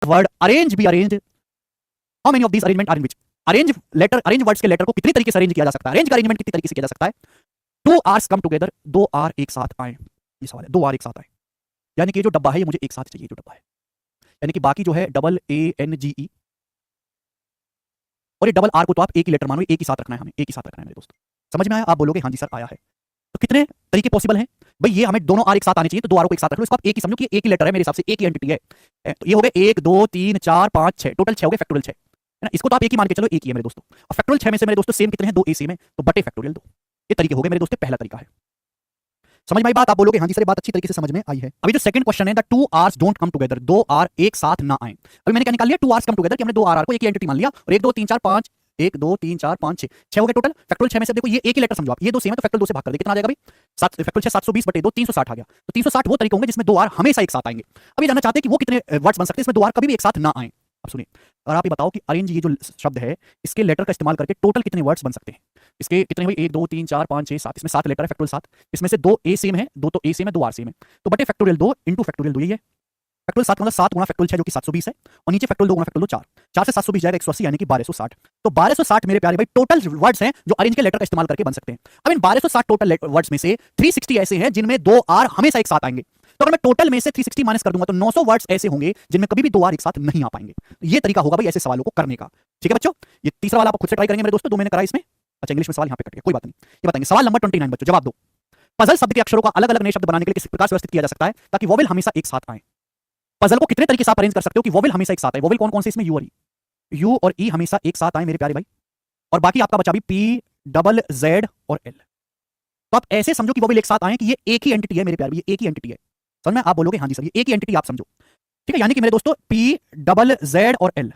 word arrange be arranged, how many of these arrangement are in which? Arrange words के letter को कितनी तरीके से अरेंज किया जा सकता है, अरेंज का अरेंजमेंट कितनी तरीके से किया जा सकता है? टू आर्स कम टुगेदर, दो आर एक साथ आए, ये सवाल है, दो आर एक साथ आए, यानी कि ये जो डब्बा है ये मुझे एक साथ चाहिए, जो डब्बा है, यानी कि बाकी जो है डबल ए एन जी ई और ये डबल आर को तो आप एक ही लेटर मानो, एक ही साथ रखना है, हमें एक ही साथ रखना है मेरे दोस्तों। समझ में आया? आप बोलोगे हाँ जी सर आया है। तो कितने तरीके पॉसिबल हैं भाई? ये हमें दोनों आर एक साथ आने चाहिए, तो दो आर को एक साथ रख लो, इसको आप एक ही समझो कि एक ही लेटर है, मेरे हिसाब से एक ही एंटिटी है। तो ये हो गए 1 2 3 4 5 6, टोटल 6 हो गए, फैक्टोरियल 6 है ना, इसको तो आप एक ही मान के चलो, एक ही है मेरे दोस्तों। और फैक्टोरियल 6 में से मेरे दोस्तों सेम कितने हैं? 2 ए सेम है, तो बटे फैक्टोरियल 2। ये तरीके हो गए मेरे दोस्तों, पहला तरीका है। समझ में आई बात? आप बोलोगे हाँ जी सर बात अच्छी तरीके से समझ में आई है। अभी जो सेकंड क्वेश्चन है, the two R's don't come together, दो आर एक साथ ना आए। अभी मैंने क्या निकाल लिया? टू आर्स कम टुगेदर, कि हमने दो आर को एक ही एंटिटी मान लिया, और 1 2 3 4 5, 1 2 3 4 5 6, 6 हो गए टोटल। फैक्टोरियल 6 में से देखो ये एक ही लेटर समझो आप, ये दो सेम है तो फैक्टोरियल 2 से भाग कर दे, कितना आ जाएगा भाई? 7, फैक्टोरियल 6 720 बटे 2 360 आ गया। तो 360 वो तरीके होंगे जिसमें दो आर हमेशा एक साथ आएंगे। अभी जानना चाहते हैं कि वो कितने वर्ड्स बन सकते हैं इसमें दो आर कभी भी एक साथ ना आए। अब सुनिए, और आप ये बताओ कि अरेंज ये जो शब्द है, इसके लेटर का इस्तेमाल करके टोटल कितने वर्ड्स बन सकते हैं? इसके कितने भाई? 1 2 3 4 5 6 7, इसमें 7 लेटर है, फैक्टोरियल 7, इसमें से 2 ए सेम है, 2 तो ए सेम है, 2 आर सेम है, तो बटे फैक्टोरियल 2 इंटू फैक्टोरियल 2, यही है। फैक्टोरियल 7 मतलब 7 गुणा फैक्टोरियल 6 जो कि 720 है, और नीचे फैक्टोरियल 2 गुणा फैक्टोरियल 4, 4 से 720 जाएगा 180, यानी कि 1260। तो 1260 मेरे प्यारे भाई टोटल वर्ड्स हैं जो अरेंज के लेटर का इस्तेमाल करके बन सकते हैं। अब इन 1260 टोटल वर्ड्स में से 360 ऐसे हैं जिनमें दो आर हमेशा एक साथ आएंगे। तो अगर मैं टोटल में से 360 माइनस कर दूंगा तो 900 वर्ड्स ऐसे होंगे जिनमें कभी भी दो आर एक साथ नहीं आ पाएंगे। ये तरीका होगा भाई ऐसे सवालों को करने का। ठीक है बच्चों, ये तीसरा वाला आप खुद से ट्राई करेंगे मेरे दोस्तों, 2 महीने करा इसमें। अच्छा इंग्लिश में सवाल यहाँ पे कट गया, कोई बात नहीं, ये बताएंगे। सवाल नंबर 29 बच्चों, जवाब दो। पजल शब्द के अक्षरों का अलग अलग नए शब्द बनाने के लिए किस प्रकार से व्यवस्थित किया जा सकता है ताकि वोवेल हमेशा एक साथ आए? पजल को कितने तरीके से आप अरेंज कर सकते हो कि वोवेल हमेशा एक साथ आए? वोवेल कौन कौन से इसमें? यू और ई, यू और ई हमेशा एक साथ आए मेरे प्यारे भाई, और बाकी आपका बचा भी पी डबल जेड और एल। तो आप ऐसे समझो कि वोवेल एक साथ आए कि ये एक ही एंटिटी है मेरे प्यारे, ये एक ही एंटिटी है। समझ में? आप बोलोगे हाँ जी सर ये एक ही एंटिटी आप समझो। ठीक है, यानी कि मेरे दोस्तों पी डबल जेड और एल,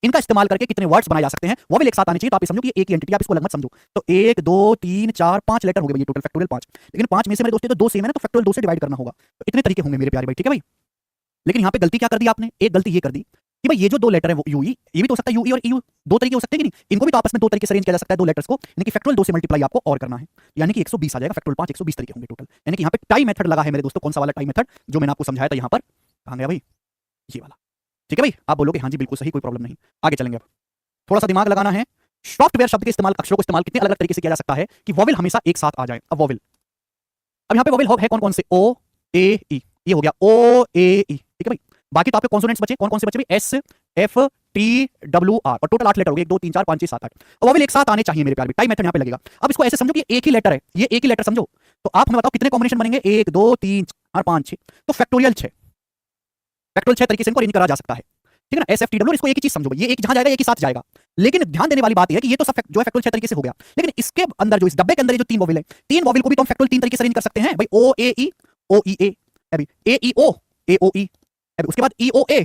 इनका इस्तेमाल करके कितने वर्ड्स बनाए जा सकते हैं? वोवेल एक साथ आने चाहिए, तो आप ये समझो कि एक ही एंटिटी, आप इसको अलग मत समझो। तो 1 2 3 4 5 लेटर हो गए भाई, टोटल फैक्टोरियल 5, लेकिन 5 में से मेरे दोस्तों तो 2 सेम है ना, तो फैक्टोरियल 2 से डिवाइड करना होगा। तो इतने तरीके होंगे मेरे प्यारे भाई। ठीक है भाई, लेकिन यहाँ पे गलती क्या कर दी आपने? एक गलती ये कर दी कि भाई ये जो दो लेटर है वो यूई, ये भी तो हो सकता है यूई और ईयू, दो तरीके हो सकते हैं कि नहीं? इनको भी तो आपस में दो तरीके से अरेंज किया जा सकता है, दो लेटर्स को, यानी कि फैक्टोरियल 2 से मल्टीप्लाई आपको और करना है, यानी कि 120 आ जाएगा। फैक्टोरियल 5 120 तरीके होंगे टोटल, यानी कि यहाँ पे टाई मेथड लगा है मेरे दोस्तों। कौन सा वाला टाई मेथड? जो मैंने आपको समझाया था यहाँ पर, कहाँ गया भाई? ये वाला। ठीक है भाई, आप बोलोगे हाँ जी बिल्कुल सही, कोई प्रॉब्लम नहीं। आगे चलेंगे, अब थोड़ा सा दिमाग लगाना है। सॉफ्टवेयर शब्द के इस्तेमाल, अक्षरों को इस्तेमाल कितने अलग अलग तरीके से किया जा सकता है कि वोवेल हमेशा एक साथ आ जाए? अब वोवेल, अब यहाँ पे वोवेल है कौन कौन से? ओ ए ई, ये हो गया ओ ए ई। ठीक है भाई, बाकी तो आपके कॉन्सोनेंट्स बचे, कौन कौन से बचे भाई? S F T W R, और टोटल 8 लेटर हो गए, 1 2 3 4 5 6 7 8। और वोवेल एक साथ आने चाहिए मेरे प्यार में, टाइम मेथड यहाँ पे लगेगा। अब इसको ऐसे समझो कि एक ही लेटर है, ये एक ही लेटर समझो। तो आप हमें बताओ कितने कॉम्बिनेशन बनेंगे? 1 2 3 4 5 6, तो फैक्टोरियल 6, फैक्टोरियल 6 तरीके से इनको अरेंज करा जा सकता है। ठीक है ना, एस एफ टी डब्ल्यू, इसको एक ही चीज समझो, ये एक जहां जाएगा एक ही साथ जाएगा। लेकिन ध्यान देने वाली बात यह है कि ये तो सब जो है फैक्टोरियल 6 तरीके से हो गया, लेकिन इसके अंदर जो इस डब्बे के अंदर ये जो 3 वोवेल है, 3 वोवेल को भी तो हम फैक्टोरियल 3 तरीके से अरेंज कर सकते हैं भाई। ओ ए ई, ओ ई ए, अभी ए ई ओ, ए ओ ई, अभी उसके बाद ई ओ ए,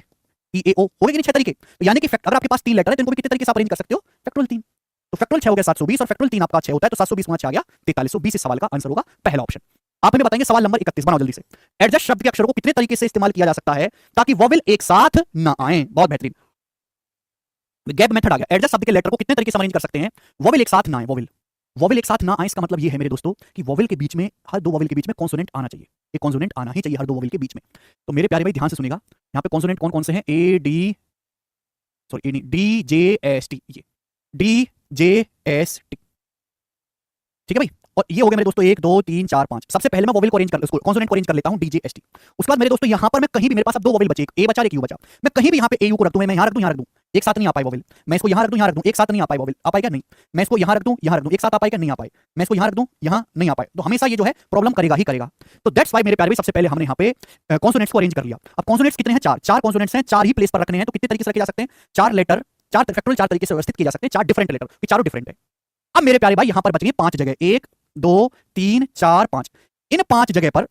ई ए ओ, हो गए कि नहीं 6 तरीके? तो यानी कि अगर आपके पास 3 लेटर है तो इनको भी कितने तरीके से आप अरेंज कर सकते हो? फैक्टोरियल 3। तो फैक्टोरियल 6 हो गया 720, और फैक्टोरियल 3 आपका 6 होता है, तो 720 गुणा 6 आ गया 4320। इस सवाल का आंसर होगा पहला ऑप्शन। आप हमें बताएंगे सवाल नंबर 31, बनाओ जल्दी से। एडजस्ट शब्द के अक्षरों को कितने तरीके से इस्तेमाल किया जा सकता है ताकि वोवेल एक साथ ना आए? बहुत बेहतरीन, गैप मेथड आ गया। एडजस्ट शब्द के लेटर को कितने तरीके से अरेंज कर सकते हैं वोवेल एक साथ ना आए? वोवेल एक साथ ना आए, इसका मतलब ये है मेरे दोस्तों कि वोवेल के बीच में, हर दो वोवेल के बीच में कॉन्सोनेंट आना चाहिए, एक कॉन्सोनेंट आना ही चाहिए हर दो वोवेल के बीच में। तो मेरे प्यारे भाई ध्यान से सुनिएगा, यहाँ पे कॉन्सोनेंट कौन कौन से हैं? ए डी, सॉरी ए नहीं, डी जे एस टी, ये डी जे एस टी। ठीक है भाई, और ये हो गया मेरे दोस्तों 1 2 3 4 5। सबसे पहले मैं वोवेल को अरेंज कर, उसको कॉन्सोनेंट को अरेंज कर लेता हूं, डीजे एस टी। उसके बाद मेरे दोस्तों यहाँ पर मैं कहीं भी, मेरे पास अब 2 वोवेल बचे, एक ए बचा एक यू बचा, मैं कहीं भी यहाँ पे ए यू को रख दूं, मैं यहाँ रख दूं, यहाँ रख दूं, एक साथ नहीं आ पाए वोवेल। मैं इसको यहाँ रख दूं, यहाँ रख दूं, एक साथ नहीं आ पाए वोवेल, आ पाए क्या? नहीं। मैं इसको यहाँ रख दूं, यहाँ रख दूं, एक साथ आ पाए क्या? नहीं आ पाए। मैं इसको यहाँ रख दूं, यहाँ नहीं आ पाए, तो हमेशा ये जो है प्रॉब्लम करेगा ही करेगा। तो दैट्स व्हाई मेरे प्यारे भाई सबसे पहले हमने यहाँ पे कॉन्सोनेंट्स को अरेंज कर लिया। अब कॉन्सोनेंट्स कितने हैं? 4 4 कॉन्सोनेंट्स हैं, 4 ही प्लेस पर रखने हैं, तो कितने तरीके से रखे जा सकते हैं? 4 लेटर, 4 फैक्टोरियल 4 तरीके से व्यवस्थित किए जा सकते हैं, 4 डिफरेंट लेटर, कि चारों डिफरेंट है। अब मेरे प्यारे भाई यहाँ पर बच गई 5 जगह, 1 2 3 4 5। इन 5 जगह पर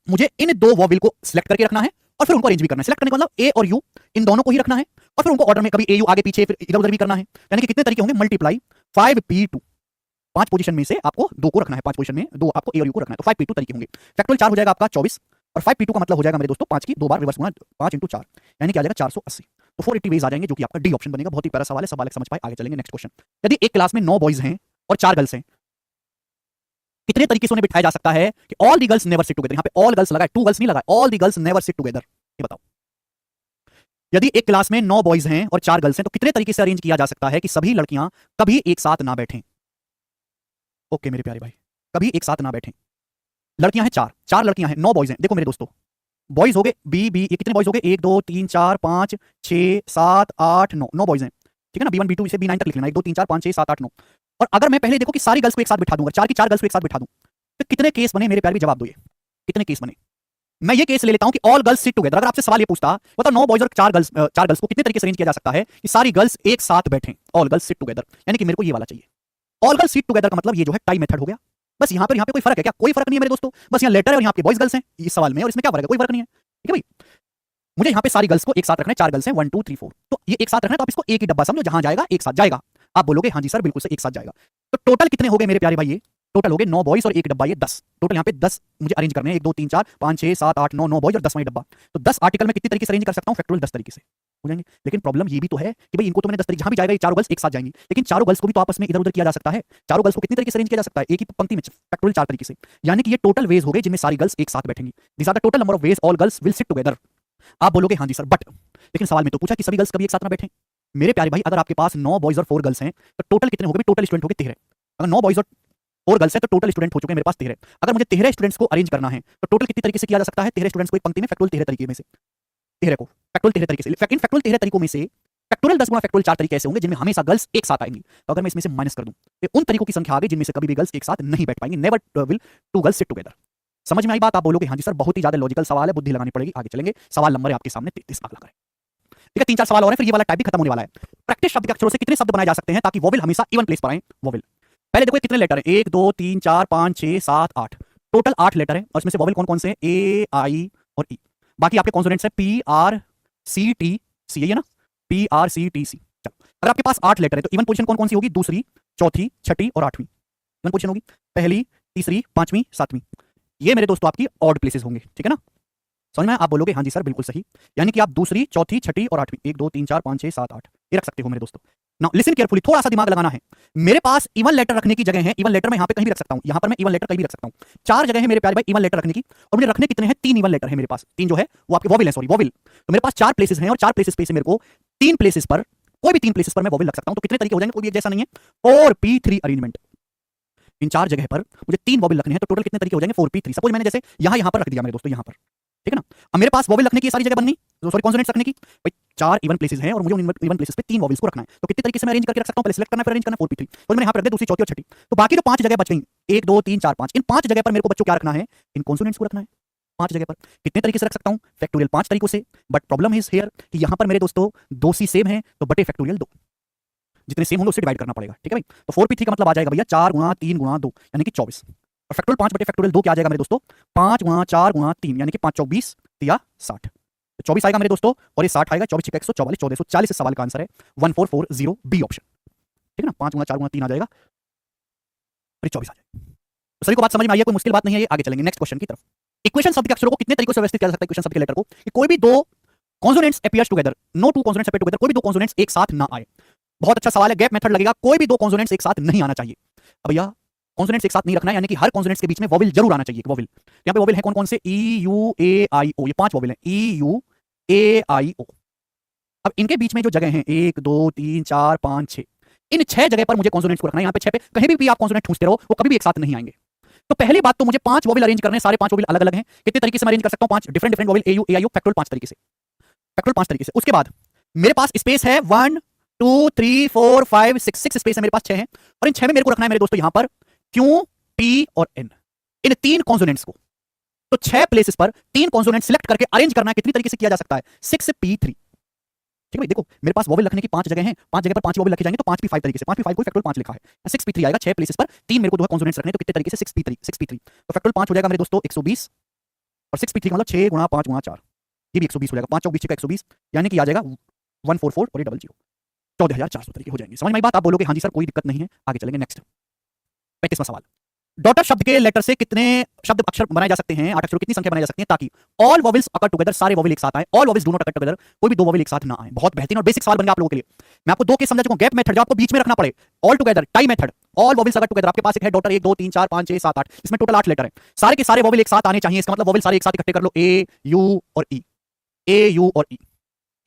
मुझे इन 2 वोवेल को सिलेक्ट करके रखना है और फिर उनको अरेंज भी करना है। सिलेक्ट करने का मतलब ए और यू, इन दोनों को ही रखना है, और फिर उनको ऑर्डर में कभी ए यू आगे पीछे, फिर इधर उधर भी करना है। यानी कि कितने तरीके होंगे? मल्टीप्लाई 5p2, 5 पोजीशन में से आपको 2 को रखना है, 5 पोजीशन में 2 आपको ए और यू को रखना है, तो 5p2 तरीके होंगे। फैक्टोरियल 4 हो जाएगा आपका 24, और 5p2 का मतलब हो जाएगा मेरे दोस्तों 5 की 2 बार रिवर्स गुना, 5 × 4 यानी कि आ जाएगा 480। तो 480 वेज आ जाएंगे, जो कि आपका डी ऑप्शन बनेगा। बहुत ही प्यारा सवाल है, सब बालक समझ पाए। आगे चलेंगे, नेक्स्ट क्वेश्चन। यदि एक क्लास में 9 बॉयज हैं और 4 गर्ल्स हैं, कितने तरीके से उन्हें बिठाया जा सकता है कि all the girls never sit together? यहाँ पे ऑल गर्ल्स लगा है, 2 गर्ल्स नहीं लगा है, all the girls never sit together. ये बताओ, यदि एक क्लास में 9 बॉयज हैं और 4 गर्ल्स हैं तो कितने तरीके से अरेंज किया जा सकता है कि सभी लड़कियां कभी एक साथ ना बैठें? ओके मेरे प्यारे भाई, कभी एक साथ ना बैठें। लड़कियां हैं 4, 4 लड़कियां हैं, 9 बॉयज हैं। देखो मेरे दोस्तों, बॉयज हो गए बी, ये कितने बॉयज हो गए? 1 2 3 4 5 6 7 8 9, 9 बॉयज हैं, ठीक है ना। B1 B2 से B9 तक लिख लेना, 1 2 3 4 5 6 7 8 9। और अगर मैं पहले देखो कि सारी गर्ल्स को एक साथ बिठा दूंगा, 4 की 4 गर्ल्स को एक साथ बिठा दूं, तो कितने केस बने मेरे प्यारे? भी जवाब दो, ये कितने केस बने? मैं ये केस ले लेता हूं कि ऑल गर्ल्स सिट टुगेदर। अगर आपसे सवाल ये पूछता, बताओ 9 बॉयज और 4 गर्ल्स को कितने तरीके से अरेंज किया जा सकता है कि सारी गर्ल्स एक साथ बैठें, ऑल गर्ल्स सिट टुगेदर, यानी कि मेरे को ये वाला चाहिए। ऑल गर्ल्स सिट टुगेदर का मतलब ये जो है टाई मेथड हो गया। बस यहां पे कोई फर्क है क्या? कोई फर्क नहीं है मेरे दोस्तों। बस यहां लेटर है और यहां पे बॉयज गर्ल्स हैं इस सवाल में, और इसमें क्या फर्क है? कोई फर्क नहीं है, ठीक है भाई। मुझे यहां पे सारी गर्ल्स को एक साथ रखना है, 4 गर्ल्स हैं, 1 2 3 4, तो ये एक साथ रखना है, तो आप इसको एक ही डब्बा समझो, जहां जाएगा एक साथ जाएगा। आप बोलोगे हाँ जी सर बिल्कुल से एक साथ जाएगा। तो टोटल कितने हो गए मेरे प्यारे भाई? ये टोटल हो गए 9 बॉयज और एक डब्बा, ये 10 टोटल। यहाँ पे 10 मुझे अरेंज करने हैं, 1 2 3 4 5 6 7 8 9, 9 बॉयज और 10 डब्बा। तो 10 आर्टिकल में कितनी तरीके से अरेंज कर सकता हूँ? फैक्टोरियल 10 तरीके से हो जाएंगे। लेकिन प्रॉब्लम ये भी तो है कि भाई इनको तो मैंने 10 तरीके, जहां भी जाएगा ये चारों गर्ल्स एक साथ जाएंगी, लेकिन चारों गर्ल्स को भी तो आपस में इधर उधर किया जा सकता है। चारों गर्ल्स को कितनी तरीके से अरेंज किया जा सकता है? एक ही पंक्ति में फैक्टोरियल 4 तरीके से। यानी कि ये टोटल वेज हो गए जिनमें सारी गर्ल्स एक साथ बैठेंगी। This are the total number of ways all girls will sit together. आप बोलोगे हाँ जी सर, बट लेकिन सवाल में तो पूछा कि सभी गर्ल्स कभी एक साथ ना बैठें। मेरे प्यारे भाई, अगर आपके पास 9 बॉयज और 4 गर्ल्स हैं तो टोटल कितने हो गए? टोटल स्टूडेंट हो गए 13। अगर 9 बॉयज और 4 गर्ल्स हैं तो टोटल स्टूडेंट हो चुके हैं मेरे पास 13। अगर मुझे 13 स्टूडेंट्स को अरेंज करना है तो टोटल कितनी तरीके से किया जा सकता है? 13 स्टूडेंट्स को एक पंक्ति में फैक्टोरियल 13 तरीके में से, 13 को फैक्टोरियल 13 तरीके से। इन फैक्टोरियल 13 तरीकों में से फैक्टोरियल 10 गुना फैक्टोरियल 4 तरीके ऐसे होंगे जिनमें हमेशा गर्ल्स एक साथ आएंगी। तो अगर मैं इसमें से माइनस कर दूं तो उन तरीकों की संख्या आ गई जिनमें से कभी भी गर्ल्स एक साथ नहीं बैठ पाएंगी। Never will 2 girls sit together. समझ में आई बात? आप बोलोगे हाँ जी सर बहुत ही ज्यादा लॉजिकल सवाल है, बुद्धि लगानी पड़ेगी। आगे चलेंगे, सवाल नंबर है आपके सामने 33, अगला करें। ठीक है, 3-4 सवाल और हैं, फिर ये वाला टाइप भी खत्म होने वाला है। प्रैक्टिस शब्द के अक्षरों से कितने शब्द बनाए जा सकते हैं ताकि वोवेल हमेशा इवन प्लेस पर आए? वोवेल पहले देखो कितने लेटर हैं, 1 2 3 4 5 6 7 8, टोटल 8 लेटर हैं और इसमें से वोवेल कौन कौन से हैं? ए आई और ई। बाकी आपके कॉन्सोनेंट्स हैं P R C T C, यही है ना, P R C T C. चलो, अगर आपके पास 8 लेटर है तो इवन पोजीशन कौन कौन सी होगी? दूसरी, चौथी, छठी और आठवीं इवन पोजीशन होगी। पहली, तीसरी, पांचवीं, सातवीं, ये मेरे दोस्तों आपकी ऑड प्लेसेस होंगे। ठीक है ना, समझ में? आप बोलोगे हाँ जी सर बिल्कुल सही। यानी कि आप दूसरी, चौथी, छठी और आठवीं, 1 2 3 4 5 6 7 8 ये रख सकते हो मेरे दोस्तों। नाउ लिसन केयरफुली, थोड़ा सा दिमाग लगाना है। मेरे पास इवन लेटर रखने की जगह है, इवन लेटर मैं यहां पे कहीं भी रख सकता हूं, यहां पर मैं इवन लेटर कहीं भी रख सकता हूं। 4 जगह है मेरे प्यारे भाई इवन लेटर रखने की, और मुझे रखने कितने हैं? 3 इवन लेटर है मेरे पास। 3 जो है वो आपके वोवेल है, सॉरी वोवेल। तो मेरे पास 4 प्लेसेस हैं और 4 प्लेसेस पे से मेरे को 3 प्लेसेस पर, कोई भी 3 प्लेसेस पर मैं वोवेल रख सकता हूं। तो कितने तरीके हो जाएंगे? कोई भी एक जैसा नहीं है। 4p3 अरेंजमेंट, इन 4 जगह पर मुझे 3 वोवेल रखने हैं तो टोटल कितने तरीके हो जाएंगे? 4p3। सपोज मैंने जैसे यहां पर रख दिया मेरे दोस्तों, यहां पर, ठीक है ना। अब मेरे पास वोवेल रखने की सारी जगह बननी, सॉरी कॉन्सोनेंट्स रखने की भाई 4 इवन प्लेसेस हैं और मुझे उन इवन प्लेसेस पे 3 वोवेल्स को रखना है। तो कितने तरीके से मैं अरेंज करके रख सकता हूं? पहले सिलेक्ट करना है, फिर अरेंज करना, 4p3। तो मैंने यहां पर रख दिया दूसरी, चौथी और छठी। तो बाकी जो 5 जगह बच गई, 1 2 3 4 5, इन 5 जगह पर मेरे को बच्चों क्या रखना है? इन कॉन्सोनेंट्स को रखना है। 5 जगह पर कितने तरीके से रख सकता हूं? फैक्टोरियल 5 तरीकों से। बट प्रॉब्लम इज हियर कि यहां पर मेरे दोस्तों 2 सी सेम है तो बटे फैक्टोरियल 2, जितने सेम होंगे उससे डिवाइड करना पड़ेगा। ठीक है भाई, तो 4p3 का मतलब आ जाएगा भैया 4 गुणा 3 गुणा 2 यानी कि 24, और फैक्टोरियल 5 बटे फैक्टोरियल 2 क्या आ जाएगा मेरे दोस्तों? 5 गुणा 4 गुणा 3 यानी कि 5 24 या 60, 24 आएगा मेरे दोस्तों, और ये 60 आएगा। 24 144, 1440 इस सवाल का आंसर है 1440 बी ऑप्शन। ठीक है ना, 5 गुणा 4 गुणा 3 आ जाएगा, फिर 24 आ जाएगा। तो सभी को बात समझ में आई है? कोई मुश्किल बात नहीं है ये। आगे चलेंगे नेक्स्ट क्वेश्चन की तरफ। इक्वेशन शब्द के अक्षरों को कितने तरीकों से व्यवस्थित किया जा सकता है? इक्वेशन शब्द के लेटर को कि कोई भी 2 consonants appears together, no 2 consonants appear together, कोई भी 2 कॉन्सोनेंट्स एक साथ ना आए। बहुत अच्छा सवाल है, गैप मेथड लगेगा। कोई भी 2 कॉन्सोनेंट्स एक साथ नहीं आना चाहिए। अब भैया कॉन्सोनेंट्स एक साथ नहीं रखना है, यानी कि हर कॉन्सोनेंट्स के बीच में वोवेल जरूर आना चाहिए। वोवेल यहाँ पे वोवेल है कौन कौन से? ई यू ए आई ओ, ये 5 वोवेल हैं, ई यू ए आई ओ। अब इनके बीच में जो जगह है 1 2 3 4 5 6, इन 6 जगह पर मुझे कॉन्सोनेंट्स को रखना है। यहाँ पे 6 पे कहीं भी आप कॉन्सोनेंट ठूंसते रहो वो कभी भी एक साथ नहीं आएंगे। तो पहली बात तो मुझे 5 वोवेल अरेंज करने, सारे 5 वोवेल अलग अलग हैं। कितने तरीके से मैं अरेंज कर सकता हूँ? 5 different vowel, A U A I O, factorial 5 तरीके से, फैक्टोरियल 5 तरीके से। उसके बाद मेरे पास स्पेस है 1 2 3 4 5 6, 6 स्पेस है मेरे पास, 6 है, और इन 6 में मेरे को रखना है मेरे दोस्तों यहाँ पर क्यू, पी और एन, इन 3 कॉन्सोनेंट्स को। तो 6 प्लेसेस पर 3 कॉन्सोनेंट सिलेक्ट करके अरेंज करना है। कितनी तरीके से किया जा सकता है? 6p3। ठीक है भाई, देखो मेरे पास वोवेल रखने की 5 जगह हैं, 5 जगह पर 5 वोवेल रखे जाएंगे तो 5p5 तरीके से, 5p5 को फैक्टोरियल 5 लिखा है, 6p3 आएगा। 6 प्लेसेस पर 3 मेरे को जो है कॉन्सोनेंट्स रखने, तो कितने तरीके से? 6p3 तो फैक्टोरियल 5 हो जाएगा मेरे दोस्तों 120, और 6p3 का मतलब 6 गुणा 5 गुणा 4, ये भी 120 हो जाएगा। 5 चौक 20 का 120 यानी कि आ जाएगा 144 और ये 00, 14400 तरीके हो जाएंगे। समझ में आई बात? आप बोलोगे हाँ जी सर कोई दिक्कत नहीं है। आगे चलेंगे नेक्स्ट 35वां सवाल। डॉटर शब्द के लेटर से कितने शब्द अक्षर बनाए जा सकते हैं? 8 अक्षरों कितनी संख्या बनाई जा सकती है ताकि ऑल वोवेल्स अकर टुगेदर, सारे वोवेल एक साथ आए, all vowels do not occur together, कोई भी 2 वोवेल एक साथ ना आए। बहुत बेहतरीन और बेसिक सवाल बन गया आप लोगों के लिए। मैं आपको 2 केस समझा चुका हूं। गैप मेथड जो आपको बीच में रखना पड़े, all together, tie method, all vowels occur together. आपके पास एक है डॉटर 1 2 3 4 5 6 7 8, इसमें टोटल 8 लेटर है, सारे के सारे वोवेल एक साथ आने चाहिए। इसका मतलब वोवेल सारे एक साथ इकट्ठे कर लो, ए यू और ई, ए यू और ई।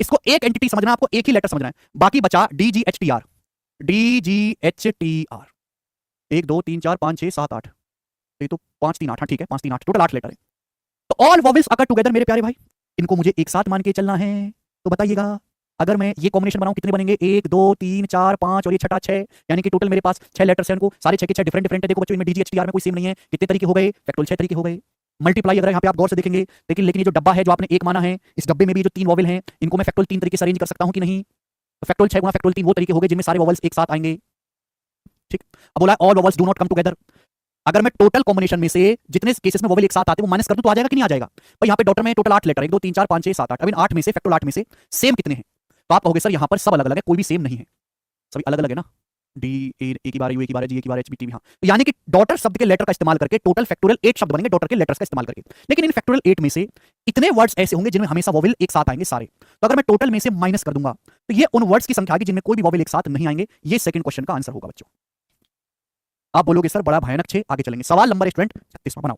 इसको एक एंटिटी समझना है, आपको एक ही लेटर समझना है। बाकी बचा DGHTR, DGHTR 1 2 3 4 5 6 7 8, ये तो 5 3 8, हाँ ठीक है 5 3 8, टोटल 8 लेटर है। तो ऑल वॉवेल्स अकर टुगेदर मेरे प्यारे भाई, इनको मुझे एक साथ मान के चलना है। तो बताइएगा अगर मैं ये कॉम्बिनेशन बनाऊं कितने बनेंगे? 1 2 3 4 5 और ये छठा 6, यानी कि टोटल मेरे पास 6 लेटर्स हैं, उनको सारे 6 के 6 डिफरेंट डिफरेंट है। देखो बच्चों इनमें DGHTR में कोई सेम नहीं है। कितने तरीके हो गए? फैक्टोरियल 6 तरीके हो गए। मल्टीप्लाई अगर यहाँ पे आप गौर से देखेंगे, लेकिन ये जो डब्बा है जो आपने एक माना है, इस डब्बे में भी जो 3 वॉवेल हैं इनको मैं फैक्टोरियल 3 तरीके से अरेंज कर सकता हूं कि नहीं? तो फैक्टोरियल 6 गुना फैक्टोरियल 3 वो तरीके हो गए जिनमें सारे वॉवेल्स एक साथ आएंगे। ठीक, अब बोला all vowels do not come together. अगर मैं टोटल कॉम्बिनेशन में से जितने केसेस में वोवेल एक साथ आते हैं वो माइनस कर दूं तो आ जाएगा कि नहीं आ जाएगा? भाई यहाँ पे डॉटर में टोटल 8 लेटर, 1 2 3 4 5 6 7 8। अब इन 8 में से फैक्टोरियल 8 में से सेम कितने हैं? तो आप कहोगे सर यहाँ पर सब अलग अलग है, कोई भी सेम नहीं है। सभी अलग अलग है ना, डी ए की बार यू, ए की बार जी, ए की बार एच, बी, टी, हाँ। तो यानी कि डॉटर शब्द के लेटर का इस्तेमाल करके टोटल फैक्टोरियल 8 शब्द बनेंगे डॉटर के लेटर्स का इस्तेमाल करके। लेकिन इन फैक्टोरियल 8 में से इतने वर्ड्स ऐसे होंगे जिनमें हमेशा वोवेल एक साथ आएंगे सारे। तो अगर मैं टोटल में से माइनस कर दूंगा तो ये उन वर्ड्स की संख्या आएगी जिनमें कोई भी वोवेल एक साथ नहीं आएंगे। ये सेकंड क्वेश्चन का आंसर होगा बच्चों। आप बोलोगे सर बड़ा भयानक छे, आगे चलेंगे। सवाल नंबर स्टूडेंट 36वां बनाओ।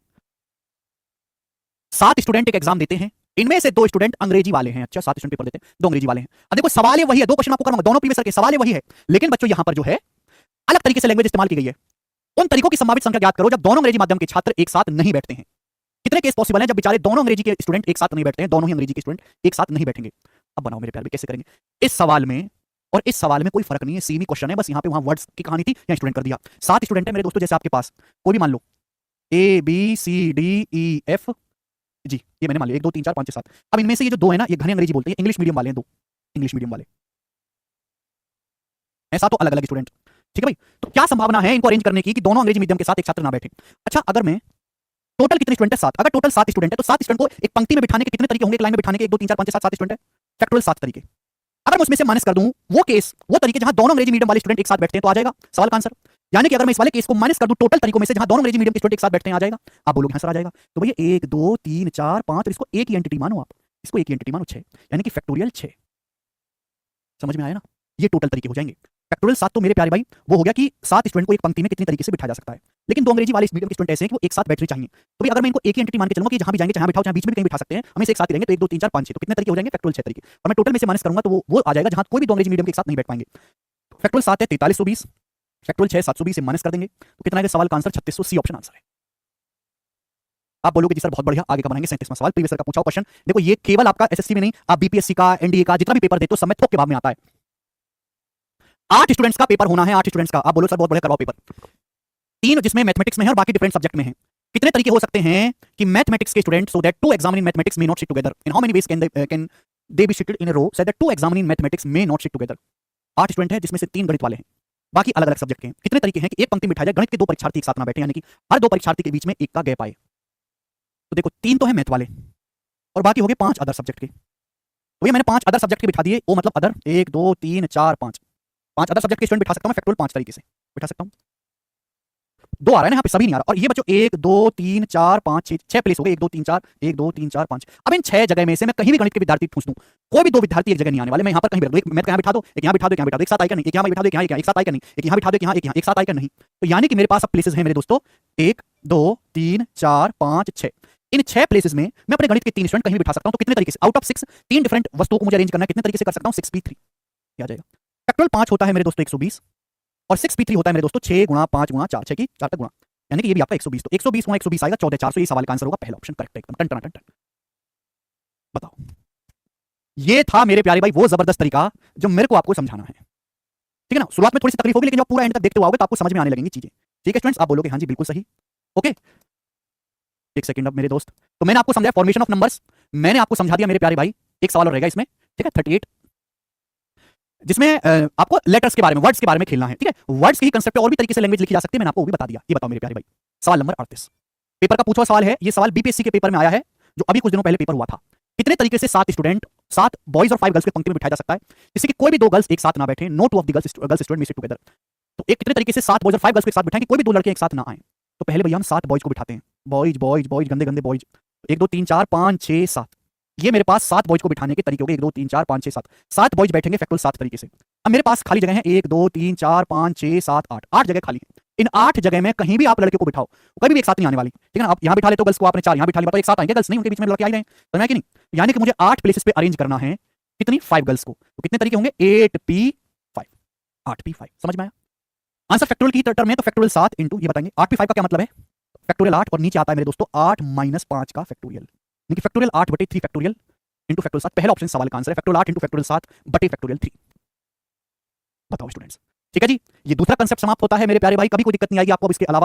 7 स्टूडेंट एक एग्जाम देते हैं, इनमें से 2 स्टूडेंट अंग्रेजी वाले हैं। अच्छा 7 स्टूडेंट पेपर देते हैं, 2 अंग्रेजी वाले हैं। अब देखो सवाल ये वही है, 2 क्वेश्चन आपको कराऊंगा, दोनों प्रीवियस ईयर के सवाल ये वही है, लेकिन बच्चों यहां पर जो है अलग तरीके से लैंग्वेज इस्तेमाल की गई है। उन तरीकों की संभावित संख्या ज्ञात करो जब दोनों अंग्रेजी माध्यम के छात्र एक साथ नहीं बैठते हैं। कितने केस पॉसिबल हैं जब बेचारे दोनों अंग्रेजी के स्टूडेंट एक साथ नहीं बैठते हैं, दोनों ही अंग्रेजी के स्टूडेंट एक साथ नहीं बैठेंगे? अब बनाओ मेरे प्यारे, कैसे करेंगे? इस सवाल में और इस सवाल में कोई फर्क नहीं है, सेम ही क्वेश्चन है, बस यहाँ पे वहां वर्ड्स की कहानी थी, यहाँ स्टूडेंट कर दिया। 7 स्टूडेंट है मेरे दोस्तों, जैसे आपके पास कोई भी मान लो A B C D E F जी, ये मैंने मान लिया 1 2 3 4 5 6 7। अब इनमें से ये जो 2 है ना, ये घने अंग्रेजी बोलते हैं, इंग्लिश मीडियम वाले हैं 2, इंग्लिश मीडियम वाले, ऐसा तो अलग अलग स्टूडेंट। ठीक है भाई, तो क्या संभावना है इनको अरेंज करने की कि दोनों अंग्रेजी मीडियम के साथ एक छात्र ना बैठे? अच्छा अगर मैं टोटल कितने स्टूडेंट है? 7। अगर टोटल 7 स्टूडेंट है तो 7 स्टूडेंट को एक पंक्ति में बिठाने के कितने तरीके होंगे? एक लाइन में बिठाने के 1 2 3 4 5 6 7 स्टूडेंट है, फैक्टोरियल 7 तरीके। अगर मैं उसमें से माइनस कर दूं वो केस, वो तरीके जहां दोनों अंग्रेजी मीडियम वाले स्टूडेंट एक साथ बैठते हैं तो आ जाएगा सवाल का आंसर। यानी कि अगर मैं इस वाले केस को माइनस कर दूं टोटल तरीकों में से जहां दोनों अंग्रेजी मीडियम के स्टूडेंट एक साथ बैठते हैं, आ जाएगा। आप बोलोगे हाँ सर आ जाएगा। तो भैया 1 2 3 4 5 और इसको एक ही एंटिटी मानो, आप इसको एक ही एंटिटी मानो 6, यानी कि फैक्टोरियल 6। समझ में आया ना? ये टोटल तरीके हो जाएंगे। फैक्टोरियल 7 तो मेरे प्यारे भाई वो हो गया कि 7 स्टूडेंट को एक पंक्ति में कितने तरीके से बिठाया जा सकता है, लेकिन 2 अंग्रेजी वाले मीडियम के स्टूडेंट ऐसे हैं कि वो एक साथ बैठने चाहिए। तो भाई अगर मैं इनको एक ही एंटिटी मान के चलूंगा कि जहां भी जाएंगे, चाहे बिठाओ चाहे बीच में भी कहीं बिठा सकते हैं, हम इसे एक साथ ही रहेंगे, तो 1 2 3 4 5 6, तो कितने तरीके हो जाएंगे? फैक्टोरियल 6 तरीके। और मैं टोटल में से माइनस करूंगा तो वो आ जाएगा जहां कोई भी 2 अंग्रेजी मीडियम के एक साथ नहीं बैठ पाएंगे। फैक्टोरियल 7 है 4320, फैक्टोरियल 6 720 से माइनस कर देंगे तो कितना आएगा? सवाल का आंसर 3600, सी ऑप्शन आंसर है। आप बोलोगे जी सर बहुत बढ़िया, आगे का बनाएंगे। 37वां सवाल प्रीवियस ईयर का पूछा क्वेश्चन। देखो ये केवल आपका एसएससी में नहीं, आप बीपीएससी का, एनडीए का जितना भी पेपर देते हो सब में थोक के भाव में आता है। 8 स्टूडेंट्स का पेपर होना है, 8 स्टूडेंट्स का। आप बोलो सर बहुत बढ़िया, करवाओ पेपर। 3 जिसमें मैथमेटिक्स में है और बाकी डिफरेंट सब्जेक्ट में है। कितने तरीके हो सकते हैं कि मैथमेटिक्स के student so that 2 examining mathematics may not sit together? In how many ways can they be seated in a row so that 2 examining mathematics may not sit together? 8 student है जिसमें से 3 गणित वाले हैं, बाकी अलग अलग सब्जेक्ट के हैं। कितने तरीके हैं कि एक पंक्ति में बिठाया जाए, गणित के 2 परीक्षार्थी एक साथ ना बैठे, यानी कि हर 2 परीक्षार्थी के बीच में एक का गैप आए। तो देखो 3 तो है मैथ वाले और बाकी हो गए 5 अदर सब्जेक्ट के। तो ये मैंने 5 अदर सब्जेक्ट के बिठा दिए, वो मतलब अदर 1 2 3 4 5 अदर सब्जेक्ट के स्टूडेंट बिठा सकता हूं मैं फैक्टोरियल 5 तरीके से बिठा सकता हूं। 2 आ रहा है ना यहाँ पे, सभी नहीं आ रहा। और ये बच्चों 1 2 3 4 5 6 प्लेस हो गए, 1 2 3 4 1 2 3 4 5। अब इन 6 जगह में से मैं कहीं भी गणित के विद्यार्थी पूछ दूं, कोई भी 2 विद्यार्थी एक जगह नहीं आने वाले, मैं यहाँ पर कहीं भी रख दूं, एक मैथ का यहाँ बिठा दो, एक यहाँ बिठा दो, एक यहाँ बिठा दो, एक साथ आएगा नहीं, एक यहाँ बिठा दो, एक यहाँ एक साथ आएगा नहीं, एक यहाँ बिठा दो, एक यहाँ एक साथ आएगा नहीं। तो यानी कि मेरे पास अब प्लेसेस हैं मेरे दोस्तों 1 2 3 4 5 6। इन 6 प्लेसेस में मैं अपने गणित के 3 स्टूडेंट कहीं भी बिठा सकता हूं। तो कितने तरीके से? आउट ऑफ 6 3 डिफरेंट वस्तुओं को मुझे अरेंज करना है, कितने तरीके से कर सकता हूं? 6p3 आ जाएगा। फैक्टोरियल 5 होता है मेरे दोस्तों 120 और 6p3 होता है मेरे दोस्तों 6 गुणा 5 गुणा 4, 6 की 4 तक गुणा, यानी कि ये भी आपका 120। तो 120 गुणा 120 आएगा 14400। ये सवाल का आंसर होगा पहला ऑप्शन, करेक्ट एकदम, टन टन टन। बताओ, ये था मेरे प्यारे भाई वो जबरदस्त तरीका जो मेरे को आपको समझाना है। ठीक है ना? शुरुआत में थोड़ी सी तकलीफ होगी, लेकिन जब पूरा एंड तक देखते हुए आओगे तो आपको समझ में आने लगेंगी चीजें। ठीक है स्टूडेंट्स, आप बोलोगे हाँ जी बिल्कुल सही। ओके, एक सेकंड अब मेरे दोस्त, तो मैंने आपको समझाया फॉर्मेशन ऑफ नंबर्स, मैंने आपको समझा दिया मेरे प्यारे भाई। एक सवाल और रहेगा इसमें, ठीक है 38, जिसमें आपको लेटर्स के बारे में, वर्ड्स के बारे में खेलना है। ठीक है, वर्ड्स की कंसेप्ट और भी तरीके से लैंग्वेज लिखी जा सकती है, मैंने आपको वो भी बता दिया। ये बताओ मेरे प्यारे भाई, सवाल नंबर 38 पेपर का पूछा सवाल है। ये सवाल बीपीएससी के पेपर में आया है जो अभी कुछ दिनों पहले पेपर हुआ था। कितने तरीके से 7 स्टूडेंट, 7 बॉयज और 5 गर्ल्स के पंक्ति में बिठाया जा सकता है जिससे कि कोई भी 2 गर्ल्स एक साथ ना बैठे, no 2 of the girls student may sit together. तो एक कितने तरीके से 7 बॉयज और 5 गर्ल्स को एक साथ बिठाएं कि कोई भी 2 लड़के एक साथ ना आए? तो पहले भैया हम 7 बॉयज को बिठाते हैं, बॉयज बॉयज बॉयज, गंदे गंदे बॉयज। 1 2 3 4 5 6 7, ये मेरे पास 7 बॉयज को बिठाने के तरीके हो गए। 1 2 3 4 5 6 7, 7 बॉयज बैठेंगे फैक्टोरियल 7 तरीके से। अब मेरे पास खाली जगह है 1 2 3 4 5 6 7 8, 8 जगह खाली है। इन 8 जगह में कहीं भी आप लड़के को बिठाओ, कभी भी एक साथ नहीं आने वाली। ठीक है ना? आप यहाँ बिठा लेते हो गर्ल्स को, आपने 4 यहाँ बिठा लिया, तो एक साथ आएंगे गर्ल्स नहीं, उनके बीच में लड़के आ ही रहे हैं। समझ में आया कि नहीं? यानी कि मुझे 8 प्लेसेस पे अरेंज करना है कितनी 5 गर्ल्स को, तो कितने तरीके होंगे 8p5, 8p5। समझ में आया आंसर फैक्टोरियल की टर्म में? तो फैक्टोरियल 7 इंटू ये बताएंगे 8p5 का क्या मतलब है, फैक्टोरियल 8 और नीचे आता है मेरे दोस्तों 8 माइनस 5 का फैक्टोरियल, यानी कि फैक्टोरियल 8 बटे 3 फैक्टोरियल इंटू फैक्टोरियल 7। पहला ऑप्शन सवाल का आंसर है फैक्टोरियल 8 इंटू फैक्टोरियल 7 बटे फैक्टोरियल 3। बताओ स्टूडेंट्स, ठीक है जी। ये दूसरा कंसेप्ट समाप्त होता है मेरे प्यारे भाई, कभी कोई दिक्कत नहीं आएगी आपको अब इसके अलावा